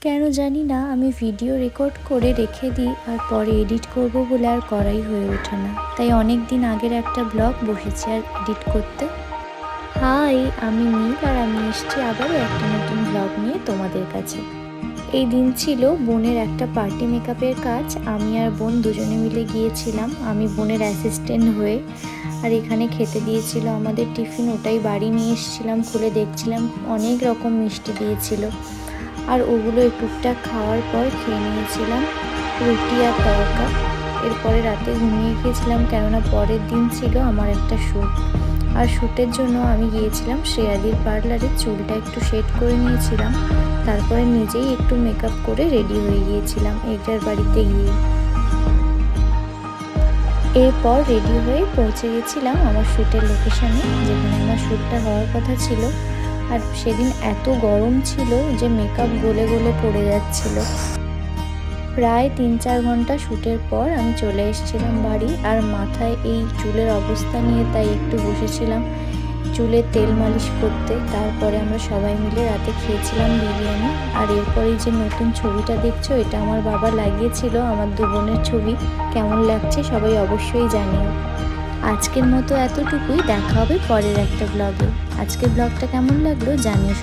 কেন জানি না আমি ভিডিও রেকর্ড করে রেখে দিই আর পরে এডিট করব বলে আর করাই হয়ে ওঠে না। তাই অনেক দিন আগের একটা ব্লগ বসেছি আর এডিট করতে। হাই, আমি নীল আর আমি এসেছি আবারও একটা নতুন ব্লগ নিয়ে তোমাদের কাছে। এই দিন ছিল বোনের একটা পার্টি মেকআপের কাজ। আমি আর বোন দুজনে মিলে গিয়েছিলাম, আমি বোনের অ্যাসিস্ট্যান্ট হয়ে। আর এখানে খেতে দিয়েছিল আমাদের টিফিন, ওটাই বাড়ি নিয়ে এসেছিলাম। খুলে দেখছিলাম অনেক রকম মিষ্টি দিয়েছিল, আর ওগুলো টুকটাক খাওয়ার পর খেয়ে নিয়েছিলাম রুটি আর তড়কা। এরপরে রাতে ঘুমিয়ে গিয়েছিলাম, কেননা পরের দিন ছিল আমার একটা শ্যুট। আর শ্যুটের জন্য আমি গিয়েছিলাম শ্রেয়াদির পার্লারে, চুলটা একটু সেট করে নিয়েছিলাম, তারপরে নিজেই একটু মেকআপ করে রেডি হয়ে গিয়েছিলাম এটার বাড়িতে গিয়ে। এরপর রেডি হয়ে পৌঁছে গেছিলাম আমার শ্যুটের লোকেশানে, যেখানে আমার শ্যুটটা হওয়ার কথা ছিল। আর সেদিন এত গরম ছিল যে মেকআপ গলে গলে পড়ে যাচ্ছিল। প্রায় ৩-৪ ঘন্টা শ্যুটের পর আমি চলে এসেছিলাম বাড়ি। আর মাথায় এই চুলের অবস্থা নিয়ে তাই একটু বসেছিলাম চুলে তেল মালিশ করতে। তারপরে আমরা সবাই মিলে রাতে খেয়েছিলাম বিরিয়ানি। আর এরপরে যে নতুন ছবিটা দেখছো, এটা আমার বাবা লাগিয়েছিল, আমার দু বোনের ছবি। কেমন লাগছে সবাই অবশ্যই জানিও। আজকের মতো এতটুকুই, দেখা হবে পরের একটা ব্লগে। আজকের ব্লগটা কেমন লাগলো জানিও।